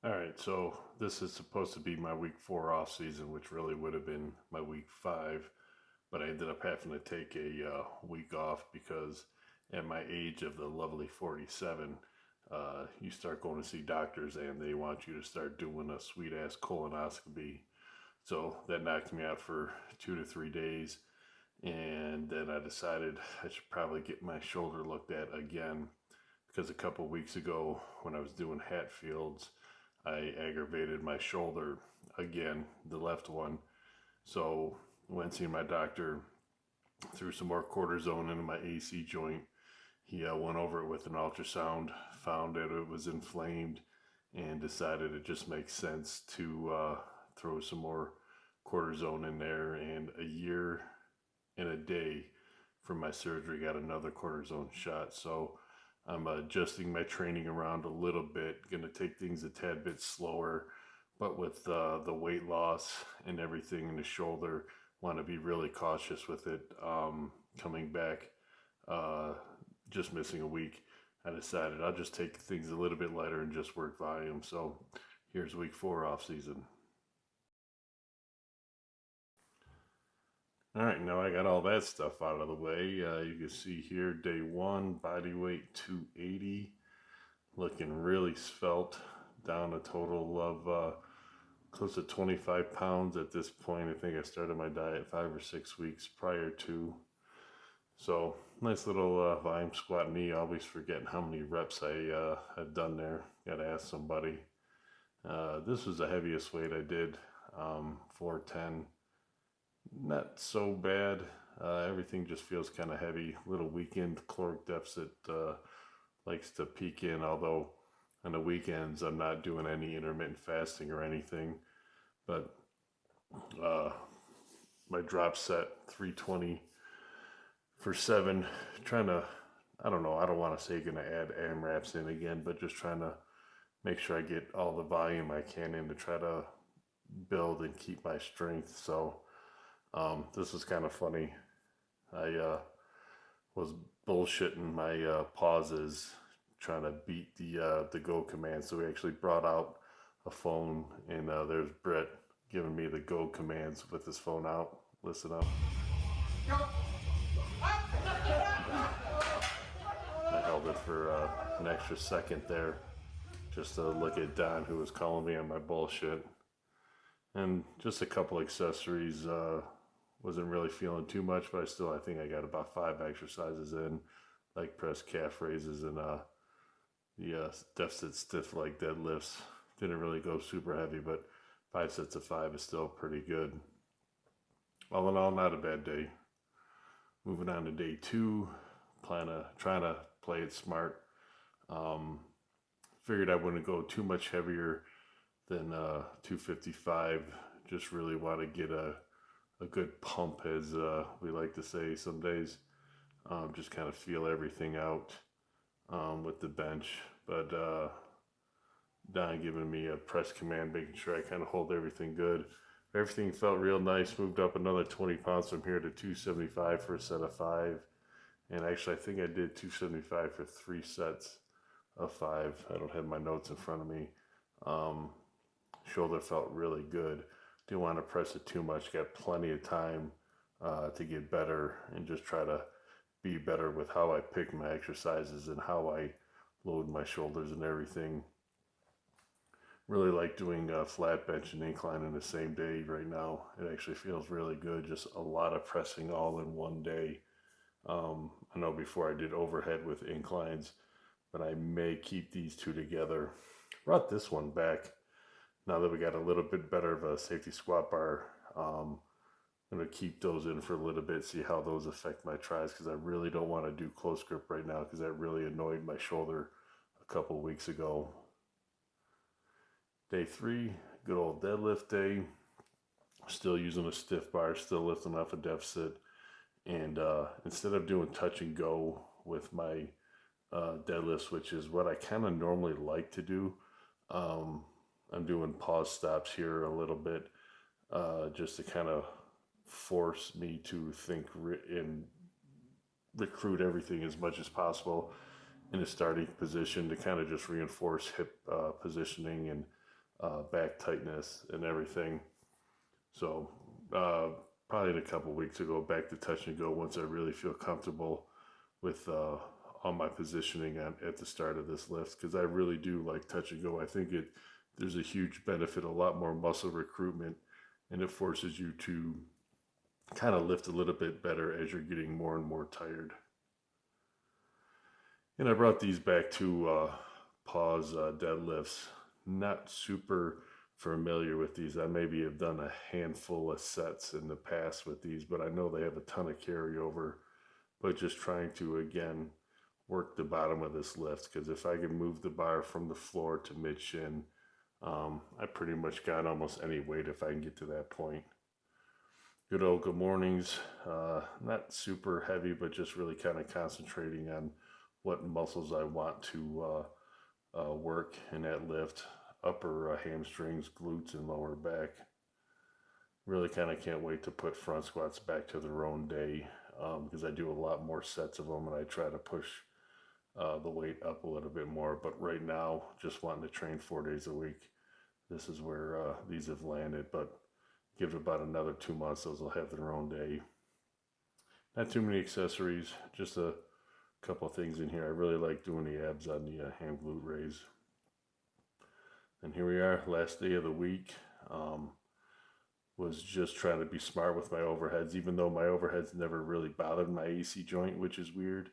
All right, so this is supposed to be my week 4 off season, which really would have been my week 5, but I ended up having to take a week off because at my age of the lovely 47, you start going to see doctors and they want you to start doing a sweet ass colonoscopy. So that knocked me out for 2 to 3 days, and then I decided I should probably get my shoulder looked at again because a couple weeks ago when I was doing Hatfields, I aggravated my shoulder again, the left one. So went seeing my doctor, threw some more cortisone into my AC joint. He went over it with an ultrasound, found that it was inflamed, and decided it just makes sense to throw some more cortisone in there. And a year and a day from my surgery, got another cortisone shot. So I'm adjusting my training around a little bit, going to take things a tad bit slower, but with the weight loss and everything in the shoulder, want to be really cautious with it. Coming back, uh, just missing a week, I decided I'll just take things a little bit lighter and just work volume. So here's week 4 off season. All right, now I got all that stuff out of the way. You can see here, day 1, body weight 280, looking really svelte, down a total of close to 25 pounds at this point. I think I started my diet 5 or 6 weeks prior to. So nice little volume squat knee. Always forgetting how many reps I have done there. Got to ask somebody. This was the heaviest weight I did, 410. Not so bad. Everything just feels kind of heavy. Little weekend caloric deficit likes to peak in, although on the weekends I'm not doing any intermittent fasting or anything. But my drop set 320 for 7. Trying to, I don't know, I don't want to say gonna add AMRAPs in again, but just trying to make sure I get all the volume I can in to try to build and keep my strength. So this was kind of funny. I was bullshitting my pauses, trying to beat the go command. So we actually brought out a phone, and there's Brett giving me the go commands with his phone out. Listen up. I held it for an extra second there, just to look at Don, who was calling me on my bullshit. And just a couple accessories. Wasn't really feeling too much, but I think I got about 5 exercises in, like press, calf raises, and the deficit stiff leg deadlifts. Didn't really go super heavy, but 5 sets of 5 is still pretty good. All in all, not a bad day. Moving on to day 2, trying to play it smart. Figured I wouldn't go too much heavier than 255. Just really want to get a good pump, as we like to say some days. Just kind of feel everything out with the bench. But Don giving me a press command, making sure I kind of hold everything good. Everything felt real nice. Moved up another 20 pounds from here to 275 for a set of 5. And actually, I think I did 275 for 3 sets of 5. I don't have my notes in front of me. Shoulder felt really good. Didn't want to press it too much. Got plenty of time to get better and just try to be better with how I pick my exercises and how I load my shoulders and everything. Really like doing flat bench and incline in the same day right now. It actually feels really good. Just a lot of pressing all in one day. I know before I did overhead with inclines, but I may keep these two together. Brought this one back now that we got a little bit better of a safety squat bar. I'm going to keep those in for a little bit, see how those affect my tries, because I really don't want to do close grip right now because that really annoyed my shoulder a couple weeks ago. Day 3, good old deadlift day. Still using a stiff bar, still lifting off a deficit. And instead of doing touch and go with my deadlifts, which is what I kind of normally like to do, I'm doing pause stops here a little bit, just to kind of force me to think and recruit everything as much as possible in a starting position to kind of just reinforce hip positioning and back tightness and everything. So probably in a couple weeks ago, back to touch and go once I really feel comfortable with all my positioning at the start of this lift, because I really do like touch and go. I think there's a huge benefit, a lot more muscle recruitment, and it forces you to kind of lift a little bit better as you're getting more and more tired. And I brought these back to pause deadlifts. Not super familiar with these. I maybe have done a handful of sets in the past with these, but I know they have a ton of carryover. But just trying to, again, work the bottom of this lift, because if I can move the bar from the floor to mid-shin, I pretty much got almost any weight if I can get to that point. Good old good mornings. Not super heavy, but just really kind of concentrating on what muscles I want to work in that lift. Upper hamstrings, glutes, and lower back. Really kind of can't wait to put front squats back to their own day, because I do a lot more sets of them and I try to push the weight up a little bit more. But right now, just wanting to train 4 days a week, this is where these have landed. But give it about another 2 months, those will have their own day. Not too many accessories, just a couple of things in here. I really like doing the abs on the hand glute raise. And here we are, last day of the week. Was just trying to be smart with my overheads, even though my overheads never really bothered my AC joint, which is weird.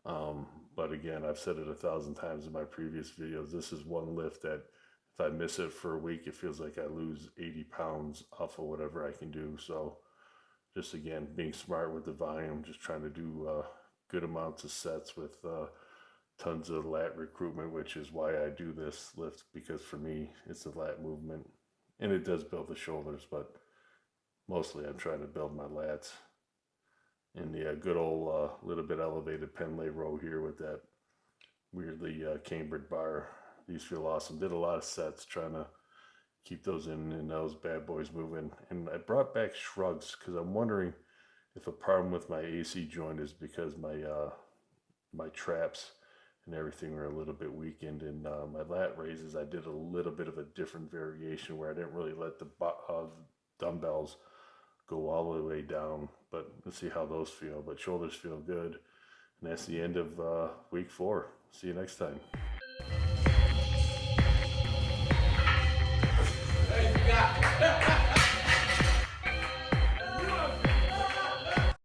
But again, I've said it 1,000 times in my previous videos. This is one lift that if I miss it for a week, it feels like I lose 80 pounds off of whatever I can do. So just again, being smart with the volume, just trying to do good amounts of sets with tons of lat recruitment, which is why I do this lift, because for me, it's the lat movement. And it does build the shoulders, but mostly I'm trying to build my lats. And the good old little bit elevated Pendlay row here with that weirdly cambered bar. These feel awesome. Did a lot of sets trying to keep those in and those bad boys moving. And I brought back shrugs because I'm wondering if a problem with my AC joint is because my traps and everything are a little bit weakened. And my lat raises, I did a little bit of a different variation where I didn't really let the dumbbells go all the way down. But let's see how those feel. But shoulders feel good. And that's the end of week 4. See you next time. Hey, you got